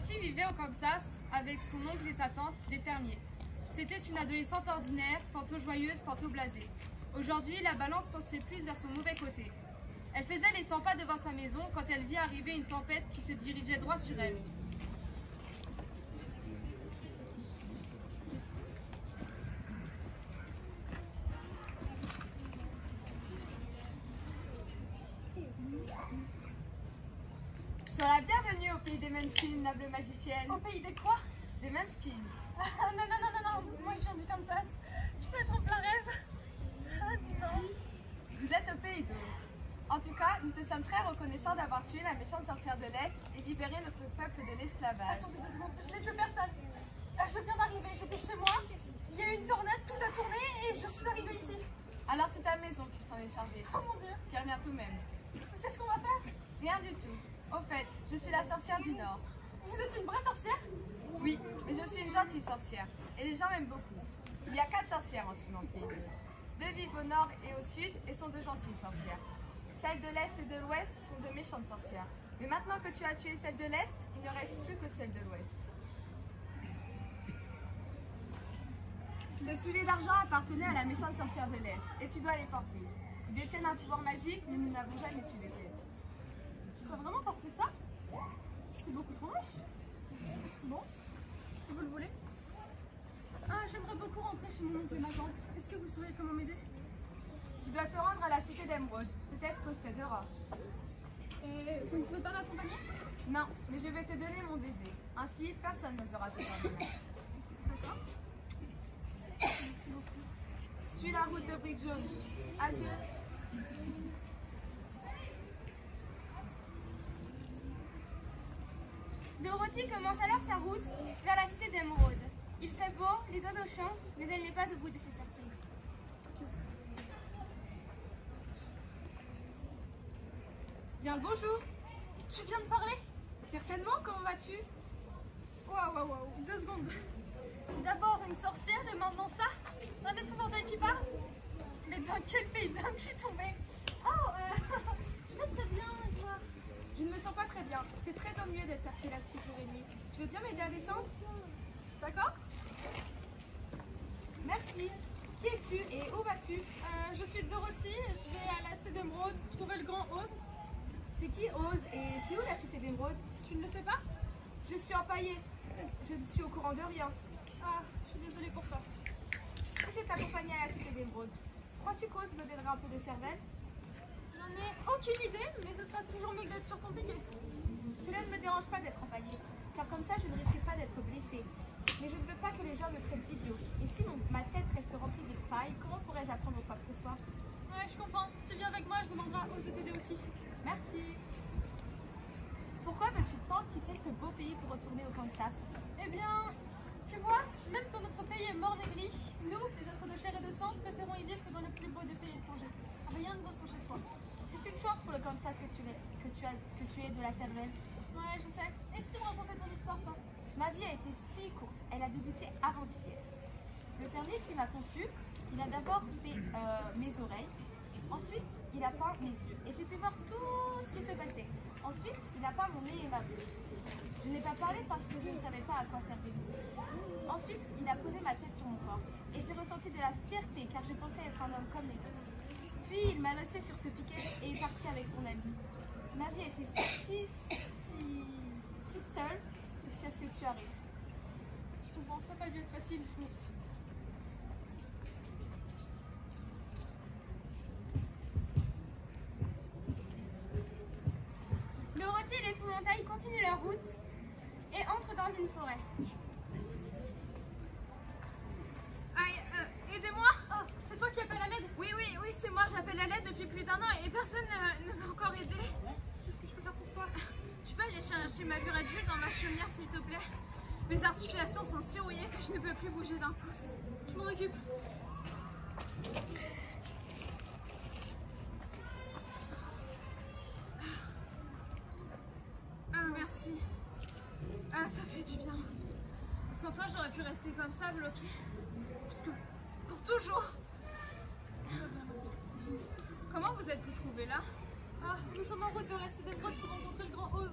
Dorothy vivait au Kansas avec son oncle et sa tante, des fermiers. C'était une adolescente ordinaire, tantôt joyeuse, tantôt blasée. Aujourd'hui, la balance penchait plus vers son mauvais côté. Elle faisait les 100 pas devant sa maison quand elle vit arriver une tempête qui se dirigeait droit sur elle. Sois la bienvenue au pays des Munchkins, noble magicienne. Au pays des quoi? Des Munchkins. Ah, non, moi je viens du Kansas. Je dois être en plein rêve. Ah non. Vous êtes au pays d'Oz. En tout cas, nous te sommes très reconnaissants d'avoir tué la méchante sorcière de l'Est et libéré notre peuple de l'esclavage. Attendez 2 secondes, je n'ai tué personne. Je viens d'arriver, j'étais chez moi. Il y a eu une tornade, tout a tourné et je suis arrivée ici. Alors c'est ta maison qui s'en est chargée. Oh mon Dieu. Ce qui revient tout de même. Qu'est-ce qu'on va faire? Rien du tout. Au fait, je suis la sorcière du Nord. Vous êtes une vraie sorcière? Oui, mais je suis une gentille sorcière. Et les gens m'aiment beaucoup. Il y a 4 sorcières en tout dans le pays d'Oz. 2 vivent au nord et au sud et sont de gentilles sorcières. Celles de l'Est et de l'Ouest sont de méchantes sorcières. Mais maintenant que tu as tué celle de l'Est, il ne reste plus que celle de l'Ouest. Ces souliers d'argent appartenaient à la méchante sorcière de l'Est et tu dois les porter. Ils détiennent un pouvoir magique, mais nous n'avons jamais su lequel. Je dois vraiment porter ça? C'est beaucoup trop moche. Bon, si vous le voulez. Ah, j'aimerais beaucoup rentrer chez mon oncle et ma tante. Est-ce que vous sauriez comment m'aider? Tu dois te rendre à la cité d'Emeraude, peut-être qu'au Stade. Et vous ne pouvez pas m'accompagner? Non, mais je vais te donner mon baiser. Ainsi, personne n'osera te voir. D'accord. Merci beaucoup. Suis la route de briques jaunes. Adieu. Dorothy commence alors sa route vers la cité d'Emeraude. Il fait beau, les oiseaux chantent, mais elle n'est pas au bout de ses surprises. Bien le bonjour. Tu viens de parler? Certainement, comment vas-tu? Waouh, 2 secondes. D'abord une sorcière et maintenant ça? Un épouvantail qui parle? Mais dans quel pays dingue je suis tombée? Oh, je vais très bien, et toi? Je ne me sens pas très bien. C'est très ennuyeux d'être perché là-dessus jour et nuit. Tu veux bien m'aider à descendre? D'accord? Merci. Qui es-tu et où vas-tu? Je suis Dorothy, je vais à la cité d'Emeraude trouver le grand Oz. C'est qui Oz et c'est où la cité d'Emeraude? Tu ne le sais pas? Je suis empaillée. Je ne suis au courant de rien. Ah, je suis désolée pour toi. Si je t'accompagnais à la cité d'Emeraude, crois-tu qu'Oz me donnerait un peu de cervelle? J'en ai aucune idée, mais ce sera toujours mieux que d'être sur ton piquet. Cela ne me dérange pas d'être empaillée, car comme ça je ne risque pas d'être blessée. Mais je ne veux pas que les gens me traitent d'idiot. Et si ma tête reste remplie de paille, comment pourrais-je apprendre quoi que ce soit? Ouais, je comprends. Si tu viens avec moi, je demanderai à Oz de t'aider aussi. Merci. Pourquoi veux-tu tant quitter ce beau pays pour retourner au Kansas? Eh bien, tu vois, même quand notre pays est mort et gris, nous, les êtres de chair et de sang, préférons y vivre que dans le plus beau des pays étrangers. Rien ne vaut son chez soi. C'est une chance pour le Kansas que tu aies de la cervelle. Ouais, je sais. Est-ce que tu me racontais ton histoire, toi? Ma vie a été si courte, elle a débuté avant-hier. Le fermier qui m'a conçue, il a d'abord fait mes oreilles, ensuite il a peint mes yeux et j'ai pu voir tout ce qui se passait. Ensuite, il a peint mon nez et ma bouche. Je n'ai pas parlé parce que je ne savais pas à quoi servait le nez. Ensuite, il a posé ma tête sur mon corps et j'ai ressenti de la fierté car je pensais être un homme comme les autres. Puis il m'a laissé sur ce piquet et est parti avec son ami. Ma vie était si seule jusqu'à ce que tu arrives. Je comprends, ça n'a pas dû être facile. Dorothy et l'épouvantail continuent leur route et entrent dans une forêt. Aïe, aidez-moi! Oh, c'est toi qui appelles à l'aide? Oui, c'est moi, j'appelle à l'aide depuis plus d'1 an et personne ne m'a encore aidé. Qu'est-ce que je peux faire pour toi? Tu peux aller chercher ma burette Jules dans ma chaumière, s'il te plaît? Mes articulations sont si rouillées que je ne peux plus bouger d'un pouce. Je m'en occupe. Ah, merci. Ah, ça fait du bien. Sans toi, j'aurais pu rester comme ça, bloquée. Jusque pour toujours. Comment vous êtes retrouvés là? Ah, nous sommes en route vers la cité d'Emeraude pour rencontrer le grand Oz.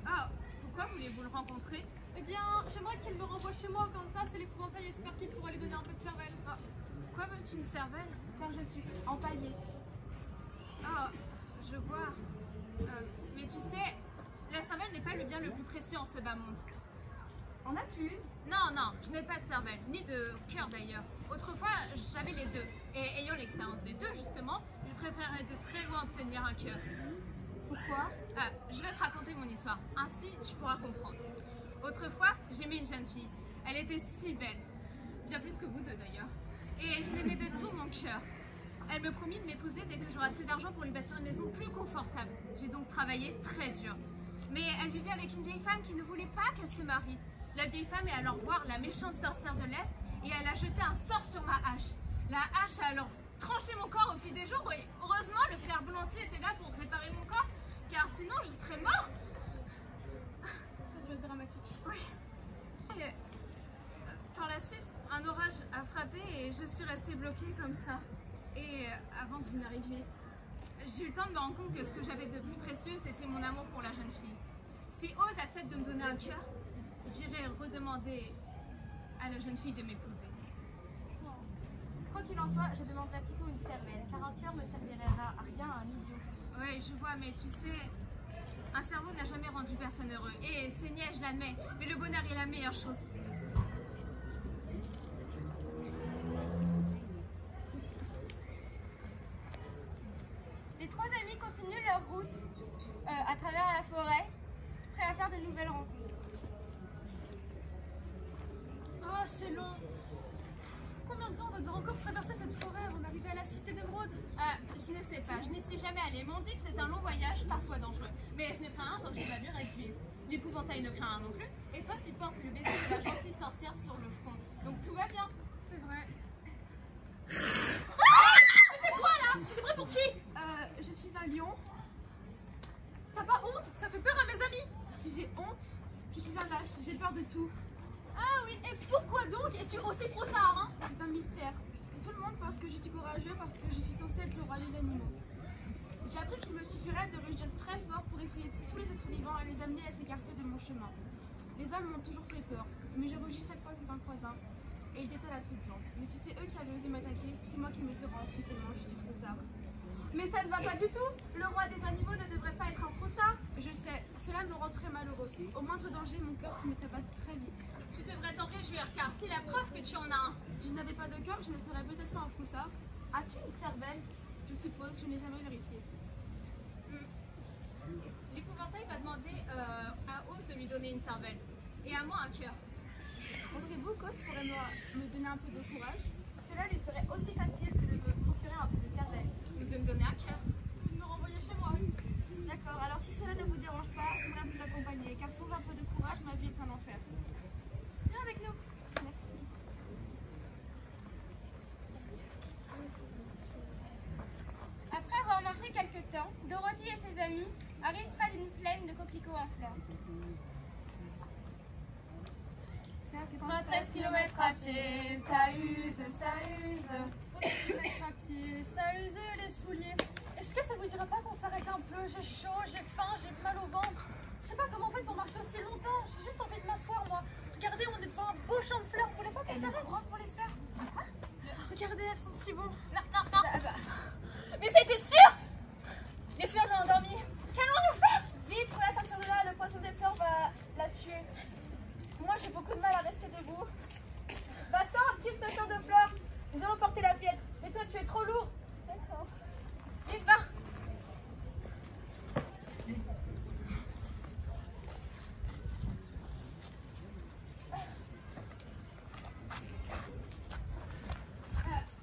Ah, pourquoi Pourquoi voulez-vous le rencontrer? Eh bien, j'aimerais qu'il me renvoie chez moi, comme ça c'est l'épouvantail, j'espère qu'il pourra lui donner un peu de cervelle. Ah, pourquoi veux-tu une cervelle? Car je suis empaillée. Ah, je vois. Mais tu sais, la cervelle n'est pas le bien le plus précieux en ce bas monde. En as-tu une? Non, non, je n'ai pas de cervelle, ni de cœur d'ailleurs. Autrefois, j'avais les deux. Et ayant l'expérience des deux, justement, je préférerais de très loin obtenir un cœur. Pourquoi? Je vais te raconter mon histoire, ainsi tu pourras comprendre. Autrefois, j'aimais une jeune fille. Elle était si belle, bien plus que vous deux d'ailleurs. Et je l'aimais de tout mon cœur. Elle me promit de m'épouser dès que j'aurai assez d'argent pour lui bâtir une maison plus confortable. J'ai donc travaillé très dur. Mais elle vivait avec une vieille femme qui ne voulait pas qu'elle se marie. La vieille femme est alors voir la méchante sorcière de l'Est et elle a jeté un sort sur ma hache. La hache a alors tranché mon corps au fil des jours et heureusement le fer Blantier était là pour préparer mon corps car sinon je serais mort. Ça doit être dramatique. Oui. Et, par la suite, un orage a frappé et je suis restée bloquée comme ça. Et avant que vous n'arriviez, j'ai eu le temps de me rendre compte que ce que j'avais de plus précieux, c'était mon amour pour la jeune fille. Si Oz accepte de me donner un cœur, j'irai redemander à la jeune fille de m'épouser. Quoi qu'il en soit, je demanderai plutôt une cervelle, car un cœur ne servira à rien à un idiot. Oui, je vois, mais tu sais, un cerveau n'a jamais rendu personne heureux. Et c'est niais, je l'admets, mais le bonheur est la meilleure chose. Les trois amis continuent leur route à travers la forêt, prêts à faire de nouvelles rencontres. Ah, c'est long. Combien de temps on va devoir encore traverser cette forêt avant d'arriver à la cité d'émeraude? Je ne sais pas, je n'y suis jamais allée. M'ont dit que c'est un long voyage, parfois dangereux. Mais je n'ai crains un tant que j'ai ma mûre et d'huile. L'épouvantail ne craint un non plus. Et toi, tu portes le baiser de la gentille sorcière sur le front. Donc tout va bien. C'est vrai. C'est quoi là? Tu es prêt pour qui? Je suis un lion. T'as pas honte? T'as fait peur à mes amis? Si j'ai honte, je suis un lâche, j'ai peur de tout. Ah oui, et pourquoi donc es-tu aussi froussard, hein? C'est un mystère. Tout le monde pense que je suis courageux parce que je suis censée être le roi des animaux. J'ai appris qu'il me suffirait de rugir très fort pour effrayer tous les êtres vivants et les amener à s'écarter de mon chemin. Les hommes m'ont toujours fait peur, mais je rugis chaque fois qu'ils en croisent un. Et ils détalent à toutes jambes. Mais si c'est eux qui avaient osé m'attaquer, c'est moi qui me serais enfui tellement je suis froussard. Mais ça ne va pas du tout. Le roi des animaux ne devrait pas être un froussard. Je sais, cela me rend très malheureux. Au moindre danger, mon cœur se met à battre très vite. Tu devrais t'en réjouir car c'est la preuve que tu en as un. Si je n'avais pas de cœur, je ne serais peut-être pas un froussard. As-tu une cervelle? Je suppose, je n'ai jamais vérifié. L'épouvantail va demander à Oz de lui donner une cervelle et à moi un cœur. Pensez-vous qu'Oz pourrait me donner un peu de courage? Cela lui serait aussi facile que de me procurer un peu de cervelle. Ou de me donner un cœur. Vous me renvoyez chez moi. D'accord, alors si cela ne vous dérange pas, j'aimerais vous accompagner, car sans un peu de courage, ma vie est un enfer. Viens avec nous. Merci. Après avoir marché quelque temps, Dorothy et ses amis arrivent près d'une plaine de coquelicots en fleurs. 13 km à pied, ça use, ça use. 13 km à pied, ça use les souliers. Est-ce que ça vous dirait pas qu'on s'arrête un peu? J'ai chaud, j'ai faim, j'ai mal au ventre. Je sais pas comment on fait pour marcher aussi longtemps. J'ai juste envie de m'asseoir, moi. Regardez, on est devant un beau champ de fleurs. Vous voulez pas qu'on s'arrête pour les faire? Regardez, elles sont si bonnes. Non, non, non. Mais c'était sûr. Les fleurs l'ont endormi. Qu'allons-nous faire? Vite, prends la ceinture de là, le poisson des fleurs va la tuer. Moi, j'ai beaucoup de mal à rester debout. Va-t'en, quitte ce champ de fleurs. Nous allons porter la fillette. Mais toi, tu es trop lourd. D'accord. Vite, va.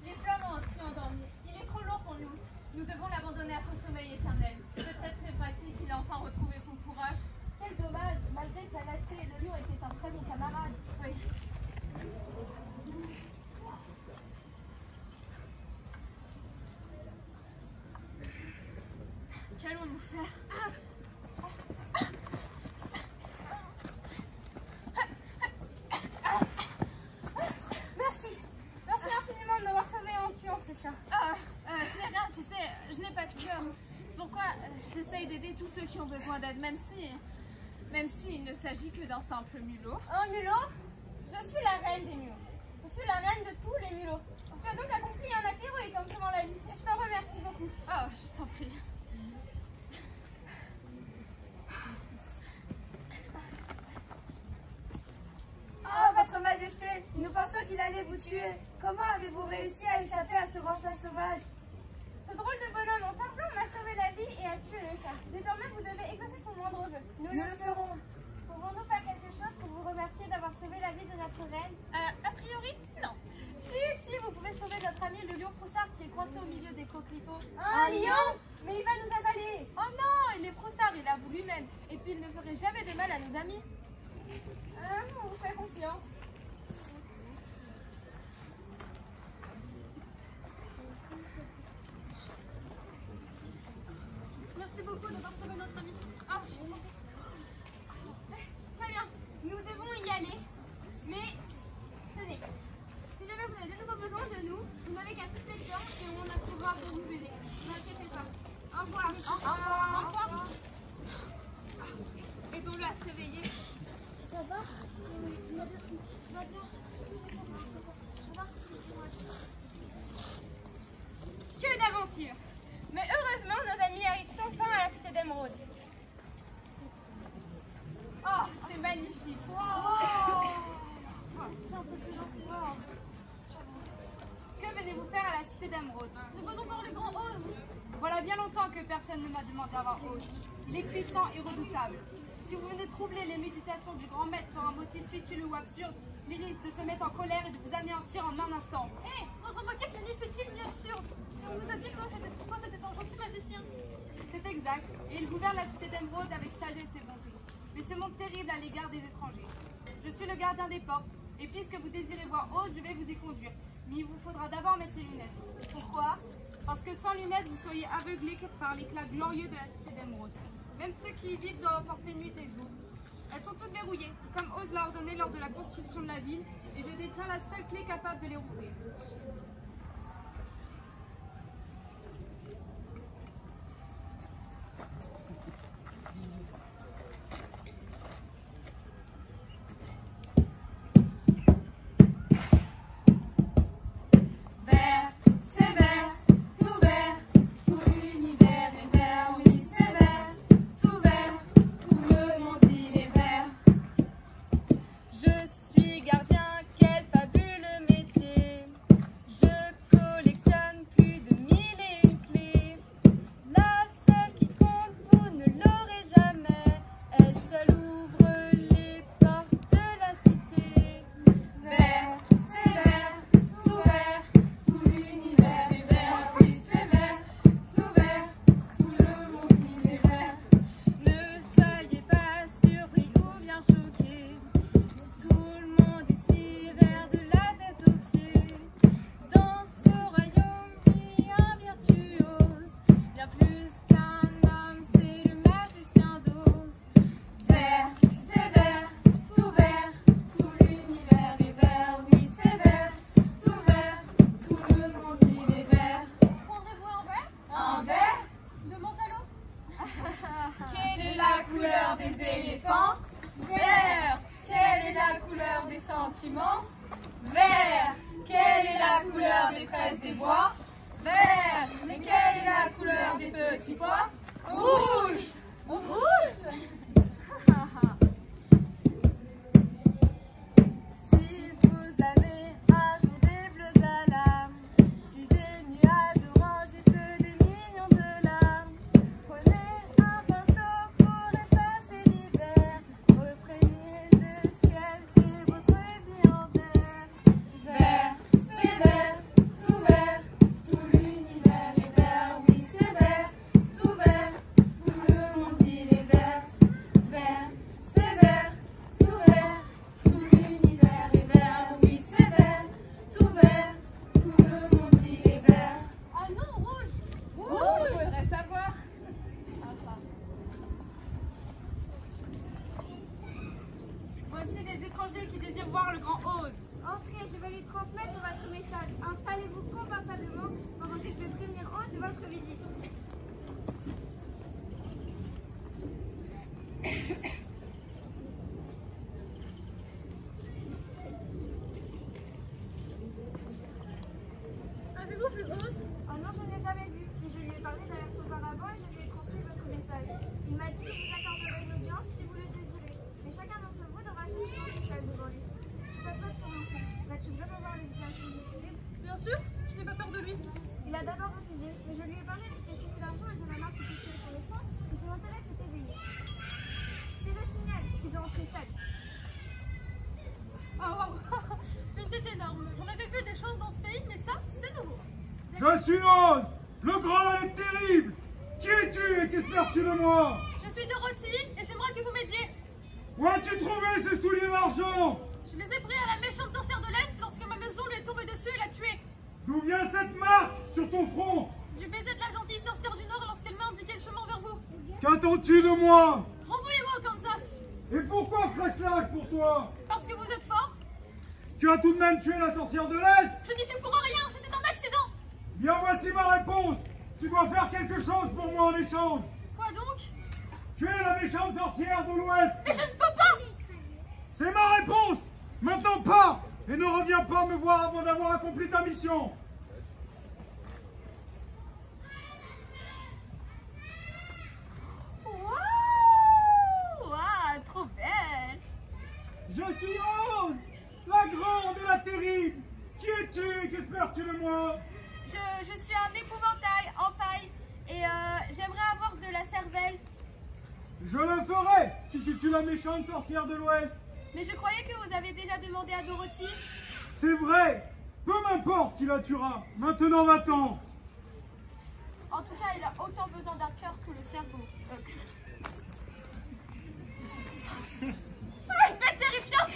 Les fleurs l'ont aussi endormi. Il est trop lourd pour nous. Nous devons l'abandonner à son sommeil éternel. Peut-être très pratique, il a enfin retrouvé son courage. Quel dommage, malgré sa lâcheté, le lion était un très bon camarade. Oui. Qu'allons-nous faire? Merci infiniment de m'avoir sauvé en tuant ces chiens. Ce n'est rien, tu sais, je n'ai pas de cœur. C'est pourquoi j'essaye d'aider tous ceux qui ont besoin d'aide, même si même s'il ne s'agit que d'un simple mulot. Un mulot? Je suis la reine des mulots. Je suis la reine de tous les mulots. Tu as donc accompli un acte héroïque en me sauvant la vie. Et je t'en remercie beaucoup. Oh, je t'en prie. Oh, votre majesté, nous pensions qu'il allait vous tuer. Comment avez-vous réussi à échapper à ce grand chat sauvage? Ce drôle de bonhomme en fer blanc m'a sauvé la vie et a tué le chat. Désormais, vous devez exaucer son moindre vœu. Nous le ferons. Pouvons-nous faire quelque chose pour vous remercier d'avoir sauvé la vie de notre reine? A priori, non. Si, vous pouvez sauver notre ami le lion Froussard qui est coincé au milieu des coquelicots. Un lion? Mais il va nous avaler. Oh non, il est Froussard, il avoue lui-même. Et puis il ne ferait jamais de mal à nos amis. On vous fait confiance. Merci beaucoup d'avoir sauvé notre ami. Très bien, nous devons y aller. Mais tenez, si jamais vous avez de nouveau besoin de nous, vous n'avez qu'à souffler dedans et on a pouvoir pour vous aider. Ne vous inquiétez pas. Au revoir. Au revoir. Aidons-le à se réveiller. Ça va? Que d'aventure! Mais heureusement, nos amis arrivent enfin à la cité d'Émeraude. Oh, c'est magnifique. C'est impressionnant. Que venez-vous faire à la cité d'Émeraude? Nous venons voir le grand Oz. Voilà bien longtemps que personne ne m'a demandé à voir Oz. Il est puissant et redoutable. Si vous venez troubler les méditations du grand maître pour un motif futile ou absurde, il risque de se mettre en colère et de vous anéantir en un instant. Hé, votre motif n'est ni futile ni absurde. On vous a dit que c'était un gentil magicien. C'est exact, et il gouverne la cité d'Émeraude avec sagesse et bonté. Mais ce monde terrible à l'égard des étrangers. Je suis le gardien des portes, et puisque vous désirez voir Oz, je vais vous y conduire. Mais il vous faudra d'abord mettre ces lunettes. Pourquoi? Parce que sans lunettes, vous seriez aveuglés par l'éclat glorieux de la cité d'Émeraude. Même ceux qui y vivent doivent porter nuit et jour. Elles sont toutes verrouillées, comme Oz l'a ordonné lors de la construction de la ville, et je détiens la seule clé capable de les rouvrir. Vert, quelle est la couleur des fraises des bois? Vert, mais quelle est la couleur des petits pois? Rouge, rouge. Si vous avez un jour des bleus à l'âme, si des nuages orange et que des millions de larmes, prenez un pinceau pour effacer l'hiver, reprenez le ciel et votre vie en vert. Vert, c'est vert, tout l'univers est vert, oui c'est vert, tout le monde il est vert. veux pas voir les images terribles? Bien sûr, je n'ai pas peur de lui. Il a d'abord refusé, mais je lui ai parlé des suffi d'argent et de la main se toucher sur le front, et son intérêt s'est éveillé. C'est le signal, tu peux rentrer seul. Oh, wow. Une tête énorme. On avait vu des choses dans ce pays, mais ça, c'est nouveau. Je suis Oz, le grand et le terrible. Qui es-tu et qu'espères-tu de moi? Je suis Dorothy et j'aimerais que vous m'aidiez. Où as-tu trouvé ces souliers d'argent? Je les ai pris à la méchante sorcière de l'Est lorsque ma maison lui est tombée dessus et l'a tuée. D'où vient cette marque sur ton front? Du baiser de la gentille sorcière du Nord lorsqu'elle m'a indiqué le chemin vers vous. Qu'attends-tu de moi? Renvoyez-moi au Kansas. Et pourquoi ferais-je pour toi? Parce que vous êtes fort. Tu as tout de même tué la sorcière de l'Est? Je n'y suis pour rien, c'était un accident. Bien, voici ma réponse. Tu dois faire quelque chose pour moi en échange. Quoi donc? Tu es la méchante sorcière de l'Ouest. Mais je ne peux pas. C'est ma réponse. Maintenant pars et ne reviens pas me voir avant d'avoir accompli ta mission. Waouh, trop belle. Je suis Oz, la grande et la terrible. Qui es-tu et qu'espères-tu de moi? Je suis un épouvantail en paille et j'aimerais avoir de la cervelle. Je le ferai si tu tues la méchante sorcière de l'Ouest. Mais je croyais que vous avez déjà demandé à Dorothy. C'est vrai. Peu m'importe, tu la tueras. Maintenant va-t'en. En tout cas, il a autant besoin d'un cœur que le cerveau. Ah, une bête terrifiante.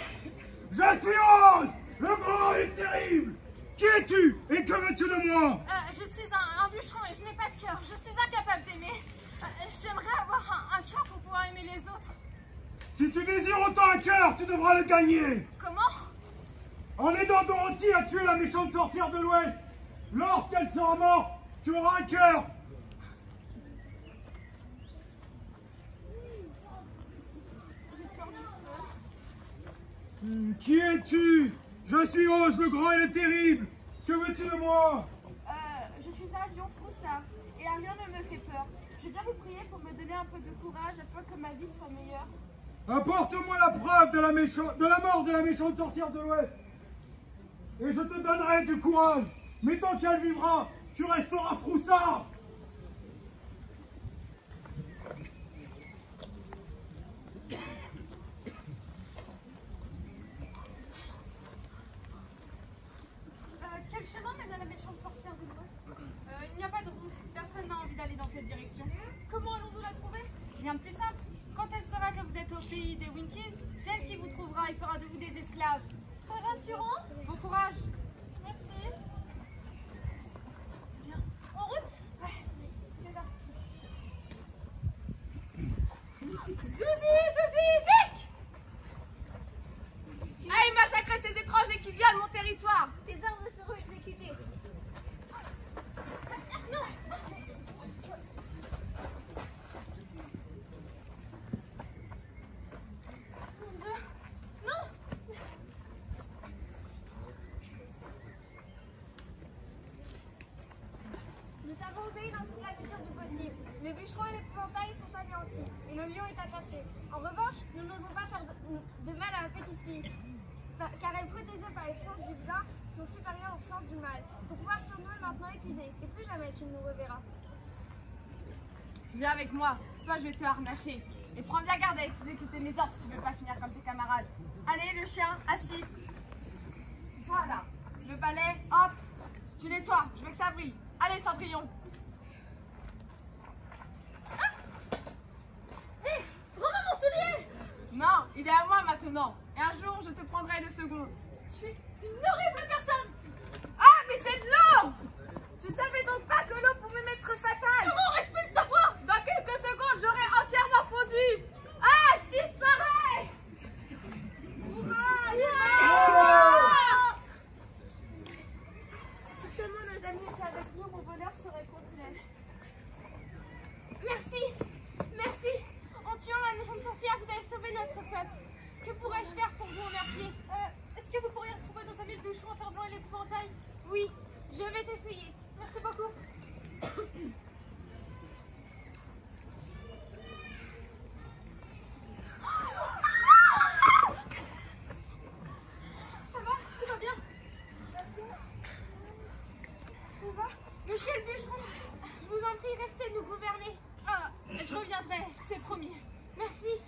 Je suis Oz, le grand et terrible. Qui es-tu et que veux-tu de moi? Je suis un bûcheron et je n'ai pas de cœur. Je suis incapable d'aimer. J'aimerais avoir un cœur pour pouvoir aimer les autres. Si tu désires autant un cœur, tu devras le gagner. Comment? En aidant Dorothy à tuer la méchante sorcière de l'Ouest. Lorsqu'elle sera morte, tu auras un cœur. Qui es-tu? Je suis Oz, le grand et le terrible. Que veux-tu de moi? Je suis un lion froussard et un lion ne me fait peur. Je viens vous prier pour me donner un peu de courage afin que ma vie soit meilleure. Apporte-moi la preuve de la mort de la méchante sorcière de l'Ouest. Et je te donnerai du courage. Mais tant qu'elle vivra, tu resteras froussard. Quel chemin mène à la méchante sorcière de l'Ouest? Il n'y a pas de route. Personne n'a envie d'aller dans cette direction. Comment allons-nous la trouver? Rien de plus simple. Quand elle saura que vous êtes au pays des Winkies, c'est elle qui vous trouvera et fera de vous des esclaves. Très rassurant. Bon courage. Merci. Bien. En route? Ouais. C'est parti. Zik! Aïe, massacrer ces étrangers qui violent mon territoire. Tes ordres seront exécutés. Mon Dieu. Non. Nous t'avons obéi dans toute la mesure du possible. Le bûcheron et l'épouvantail sont anéantis, et le lion est attaché. En revanche, nous n'osons pas faire de mal à la petite fille, car elle, protégée par les sens du bien, sont supérieures au sens du mal. Ton pouvoir sur nous est maintenant épuisé, et plus jamais tu ne nous reverras. Viens avec moi, toi je vais te harnacher. Et prends bien garde à exécuter mes ordres si tu veux pas finir comme tes camarades. Allez, le chien, assis. Voilà. Le balai, hop. Tu nettoies, je veux que ça brille. Allez, Cendrillon. Rends-moi mon soulier. Non, il est à moi maintenant. Et un jour, je te prendrai le second. Tu es une horrible personne. Ah, mais c'est de l'eau! Tu savais donc pas que l'eau pouvait m'être fatale? Comment aurais-je pu le savoir? Dans quelques secondes, j'aurai entièrement fondu. Ah, je disparais! Si seulement nos amis étaient avec nous, mon bonheur serait complet. Merci, merci. En tuant la méchante sorcière, vous avez sauvé notre peuple. Que pourrais-je faire pour vous remercier? Est-ce que vous pourriez retrouver nos amis le bûcheron à faire blanc et l'épouvantail? Oui, je vais t'essayer. Merci beaucoup. Ça va? Tout va bien? va? Monsieur le bûcheron, je vous en prie, restez nous gouverner. Ah, je reviendrai, c'est promis. Merci.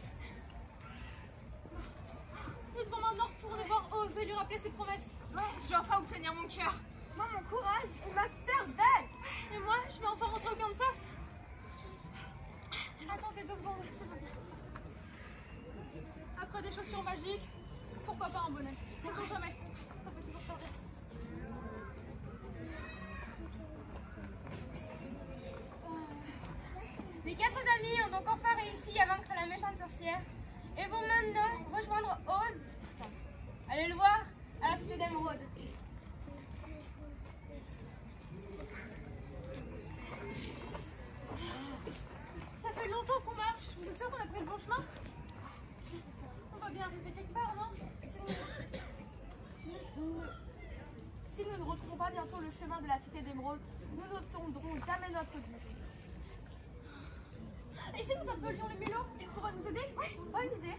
Nous devons maintenant retourner voir Oz et lui rappeler ses promesses. Ouais, je vais enfin obtenir mon cœur. Moi, mon courage et ma cervelle. Et moi, je vais enfin rentrer au Kansas. Attendez 2 secondes, s'il vous plaît. Après des chaussures magiques, pourquoi pas un bonnet? Ça ne jamais. Ça peut toujours servir. Les 4 amis ont donc enfin réussi à vaincre la méchante sorcière et vont maintenant rejoindre Oz. Allez le voir à la cité d'Émeraude. Ça fait longtemps qu'on marche. Vous êtes sûr qu'on a pris le bon chemin? On va bien arriver quelque part, non? Si nous ne retrouvons pas bientôt le chemin de la cité d'Émeraude, nous n'obtiendrons jamais notre but. Et si nous appelions les mélos, ils pourraient nous aider? Oui, bonne idée.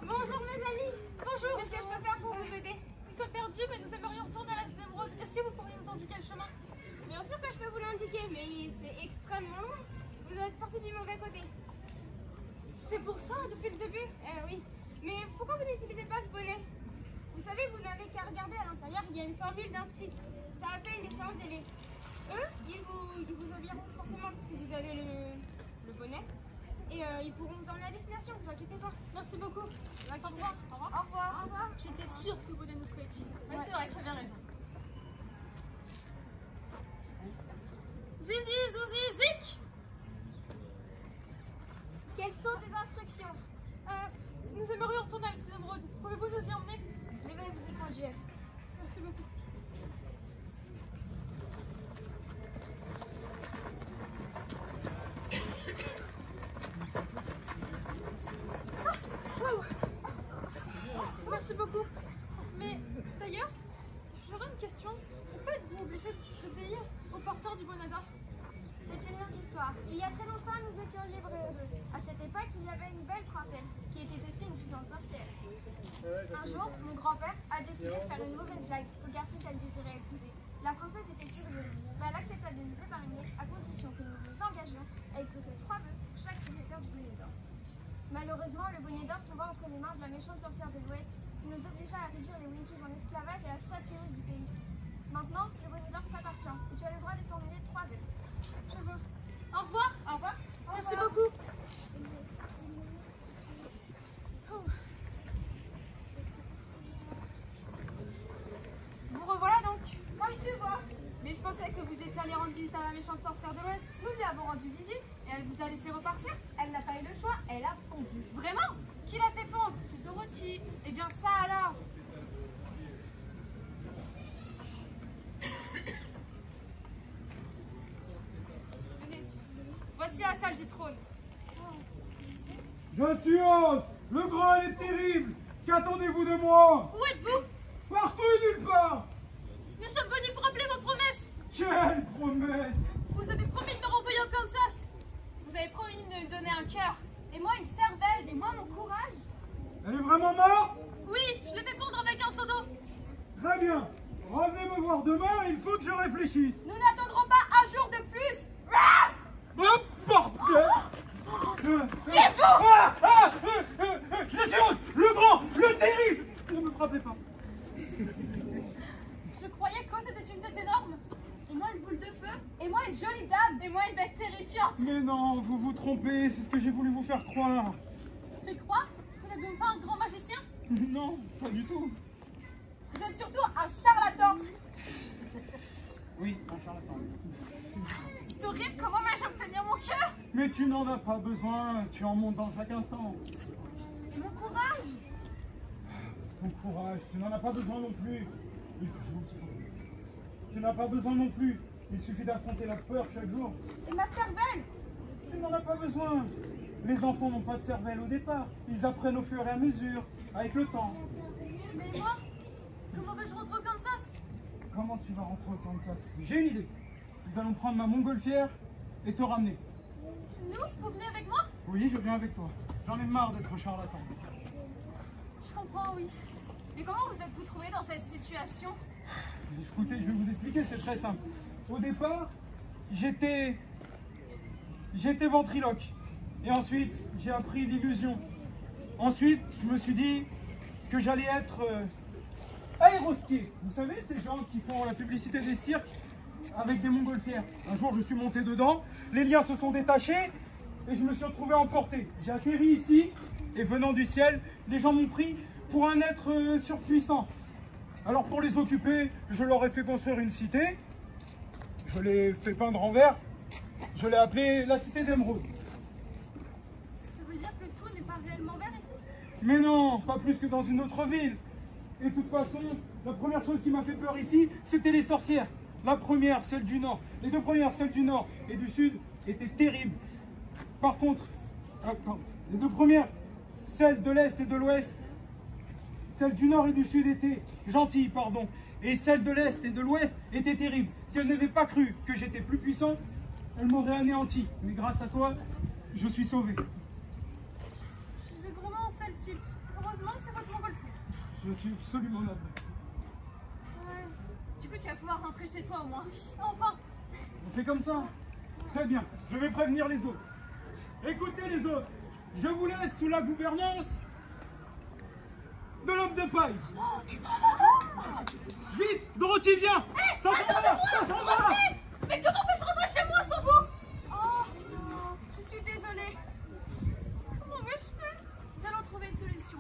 Bonjour mes amis. Bonjour. Qu'est-ce que je peux faire pour vous aider? Nous sommes perdus, mais nous aimerions retourner à la cité d'Émeraude. Est-ce que vous pourriez nous indiquer le chemin? Bien sûr que je peux vous l'indiquer, mais c'est extrêmement loin. Vous êtes parti du mauvais côté. C'est pour ça, depuis le début? Oui. Mais pourquoi vous n'utilisez pas ce bonnet? Vous savez, vous n'avez qu'à regarder à l'intérieur, il y a une formule d'inscrite. Ça s'appelle les Saint-Gélés. Eux, ils vous obéiront forcément parce que vous avez le bonnet. Et ils pourront vous emmener à destination, vous inquiétez pas. Merci beaucoup. On a le temps de voir. Au revoir. Au revoir. Au revoir. J'étais sûre que ce bonnet nous serait utile. Ouais, c'est vrai, tu as bien raison. Zizi, Zouzi, Zik! Quelles sont tes instructions? Nous aimerions retourner à la cité d'Émeraude. Pouvez-vous nous y emmener? Je vais vous y conduire. Merci beaucoup. Merci beaucoup. Mais d'ailleurs, j'aurais une question. Pourquoi êtes-vous obligé d'obéir au porteur du bonnet d'or? C'est une longue histoire. Il y a très longtemps, nous étions libres et heureux. À cette époque, il y avait une belle princesse qui était aussi une puissante sorcière. Un jour, mon grand-père a décidé de faire une mauvaise blague au garçon qu'elle désirait épouser. La princesse était furieuse, mais elle accepta de nous épargner à condition que nous nous engagions à exaucer 3 vœux pour chaque possesseur du bonnet d'or. Malheureusement, le bonnet d'or tomba entre les mains de la méchante sorcière de l'Ouest, qui nous obligea à réduire les Winkies en esclavage et à chasser eux du pays. Maintenant, le bonnet d'or t'appartient et tu as le droit de formuler 3 vœux. Je veux. Au revoir. Au revoir. Merci beaucoup. Vous revoilà donc. Oui, tu vois. Mais je pensais que vous étiez allé rendre visite à la méchante sorcière de l'Ouest. Nous lui avons rendu visite et elle vous a laissé repartir. Elle n'a pas eu le choix, elle a fondu. Vraiment? Qui l'a fait fondre? C'est Dorothy. Eh bien ça alors. Venez. Voici la salle du trône. Je suis Oz, le grand et le terrible. Qu'attendez-vous de moi? Où êtes-vous? Partout et nulle part. Nous sommes venus vous rappeler vos promesses. Quelle promesse! Vous avez promis de me renvoyer au Kansas. Vous avez promis de nous donner un cœur. Et moi une cervelle. Et moi mon courage. Elle est vraiment morte? Oui, je l'ai fait fondre avec un seau d'eau. Très bien. Revenez me voir demain, il faut que je réfléchisse. Nous n'attendrons pas un jour de plus. Oh, bordel! Qui êtes-vous? Je suis Oz, le grand, le terrible! Ne me frappez pas. Je croyais que c'était une tête énorme. Et moi une boule de feu. Et moi une jolie dame. Et moi une bête terrifiante. Mais non, vous vous trompez, c'est ce que j'ai voulu vous faire croire. Fais croire? Vous n'êtes donc pas un grand magicien? Non, pas du tout. Vous êtes surtout un charlatan. Oui, un charlatan. C'est horrible, comment vais-je obtenir mon cœur? Mais tu n'en as pas besoin, tu en montes dans chaque instant. Et mon courage. Ton courage, tu n'en as pas besoin non plus. Tu n'as pas besoin non plus. Il suffit d'affronter la peur chaque jour. Et ma cervelle. Tu n'en as pas besoin. Les enfants n'ont pas de cervelle au départ. Ils apprennent au fur et à mesure, avec le temps. Mais moi, comment vais-je rentrer au Kansas? Comment tu vas rentrer au Kansas? J'ai une idée. Nous allons prendre ma montgolfière et te ramener. Nous? Vous venez avec moi? Oui, je viens avec toi. J'en ai marre d'être charlatan. Je comprends, oui. Mais comment vous êtes-vous trouvé dans cette situation? Écoutez, je vais vous expliquer, c'est très simple. Au départ, j'étais ventriloque. Et ensuite, j'ai appris l'illusion. Ensuite, je me suis dit que j'allais être aérostier. Vous savez, ces gens qui font la publicité des cirques avec des montgolfières. Un jour, je suis monté dedans, les liens se sont détachés et je me suis retrouvé emporté. J'ai atterri ici et venant du ciel, les gens m'ont pris pour un être surpuissant. Alors pour les occuper, je leur ai fait construire une cité. Je l'ai fait peindre en vert. Je l'ai appelée la cité d'émeraude. Ça veut dire que tout n'est pas réellement vert ici? Mais non, pas plus que dans une autre ville. Et de toute façon, la première chose qui m'a fait peur ici, c'était les sorcières. La première, celle du nord. Les deux premières, celle du nord et du sud, étaient terribles. Par contre, les deux premières, celle de l'est et de l'ouest, celle du nord et du sud étaient gentilles, pardon. Et celle de l'est et de l'ouest était terrible. Si elle n'avait pas cru que j'étais plus puissant, elle m'aurait anéanti. Mais grâce à toi, je suis sauvé. Vous êtes vraiment un sale type. Heureusement que c'est votre montgolfière. Je suis absolument navré. Ouais. Du coup, tu vas pouvoir rentrer chez toi au moins. Enfin. On fait comme ça? Très bien, je vais prévenir les autres. Écoutez les autres, je vous laisse sous la gouvernance de l'homme de paille. Vite, Dorothy, viens. Ça s'en va, ça s'en va. Mais comment fais-je rentrer chez moi sans vous? Oh non, je suis désolée. Comment vais-je faire? Nous allons trouver une solution.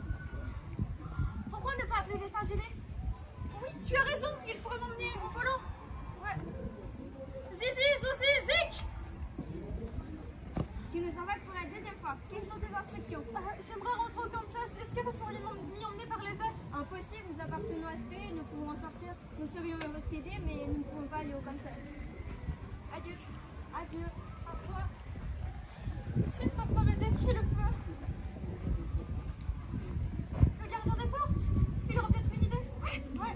Pourquoi ne pas appeler des Saint-Gédés? Oui, tu as raison, ils pourraient m'emmener au volant. Ouais. Zizi, Zouzi, Zik. Tu nous embêtes pour la deuxième fois. Quelles sont tes instructions? J'aimerais rentrer au Kansas. Est-ce que vous pourriez m'y emmener par les airs? Impossible, nous appartenons à SP, nous pouvons en sortir. Nous serions heureux de t'aider, mais nous ne pouvons pas aller au Kansas. Adieu. Adieu. Au revoir. Si elle ne peut pas m'aider, qui le peut? Le gardien des portes. Il aura peut-être une idée. Ouais.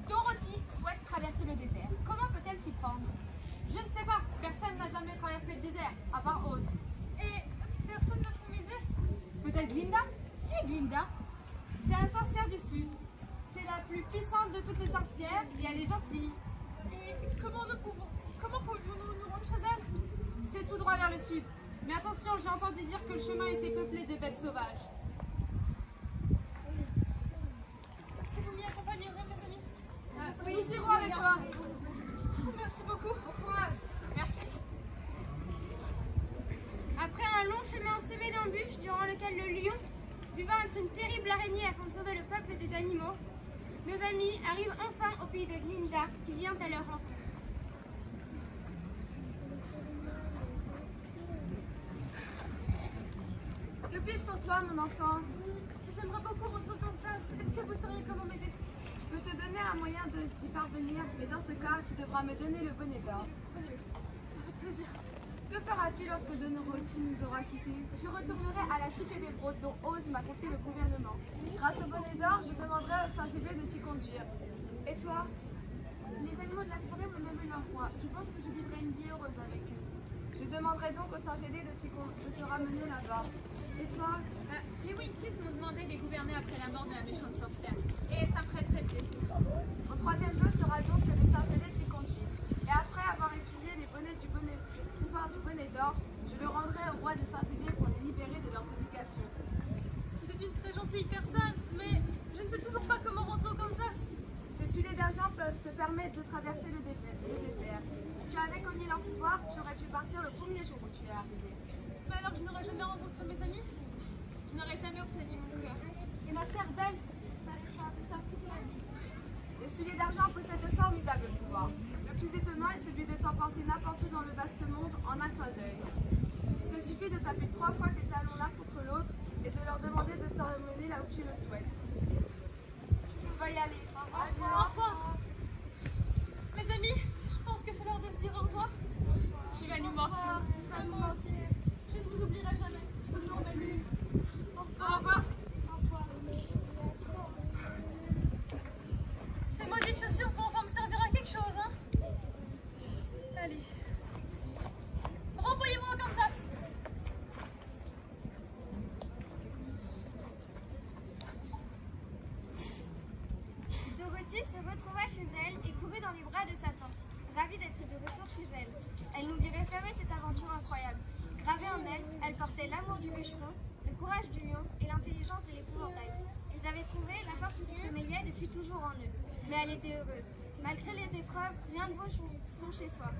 Dorothy souhaite traverser le désert. Comment peut-elle s'y prendre? Je ne sais pas. Personne n'a jamais traversé le désert, à part Oz. Et personne n'a pu m'aider? Peut-être Glinda? Qui est Glinda? C'est la sorcière du sud. C'est la plus puissante de toutes les sorcières et elle est gentille. Et comment pouvons-nous nous rendre chez elle? C'est tout droit vers le sud. Mais attention, j'ai entendu dire que le chemin était peuplé de bêtes sauvages. Est-ce que vous m'y accompagnerez, mes amis? Oui, nous irons avec toi. toi. Merci beaucoup. Bon courage. Merci. Après un long chemin semé d'embûches durant lequel le lion dut vaincre une terrible araignée afin de sauver le peuple des animaux, nos amis arrivent enfin au pays de Glinda qui vient à leur rencontre. Que puis-je pour toi, mon enfant? J'aimerais beaucoup rentrer au Kansas. Est-ce que vous sauriez comment m'aider? Je peux te donner un moyen d'y parvenir, mais dans ce cas, tu devras me donner le bonnet d'or. Avec plaisir. Que feras-tu lorsque Dorothy nous aura quittés? Je retournerai à la cité des Brodes dont Oz m'a confié le gouvernement. Grâce au bonnet d'or, je demanderai au Saint-Gédé de s'y conduire. Et toi? Les animaux de la forêt m'ont nommé leur roi. Je pense que je vivrai une vie heureuse avec eux. Je demanderai donc au Saint-Gédé de te ramener là-bas. Et toi? Les Witches m'ont demandé de les gouverner après la mort de la méchante sorcière. Et ça me ferait très plaisir. Mon troisième vœu sera donc que les Saint-Gédé t'y conduisent. Et après avoir épuisé les bonnets pouvoir du bonnet d'or, je le rendrai au roi des Saint-Gédé pour les libérer de leurs obligations. Vous êtes une très gentille personne, mais je ne sais toujours pas comment rentrer au Kansas. Tes souliers d'argent peuvent te permettre de traverser le désert. Si tu avais cogné leur pouvoir, tu aurais pu partir le premier jour où tu es arrivé. Mais alors je n'aurais jamais rencontré mes amis? Je n'aurais jamais obtenu mon cœur. Et ma sœur Belle. Les souliers d'argent possèdent de formidables pouvoirs. Le plus étonnant est celui de t'emporter n'importe où dans le vaste monde en un clin d'œil. Il te suffit de taper 3 fois tes talons l'un contre l'autre et de leur demander de t'emmener là où tu le souhaites. Tu vas y aller. Enfin. Mes amis, je pense que c'est l'heure de se dire au revoir. Tu vas nous manquer. Moi aussi. Je ne vous oublierai jamais. Bonne journée. Gentille se retrouva chez elle et courut dans les bras de sa tante, ravie d'être de retour chez elle. Elle n'oublierait jamais cette aventure incroyable. Gravée en elle, elle portait l'amour du bûcheron, le courage du lion et l'intelligence de l'épouvantail. Ils avaient trouvé la force qui sommeillait depuis toujours en eux. Mais elle était heureuse. Malgré les épreuves, rien ne vaut son chez-soi.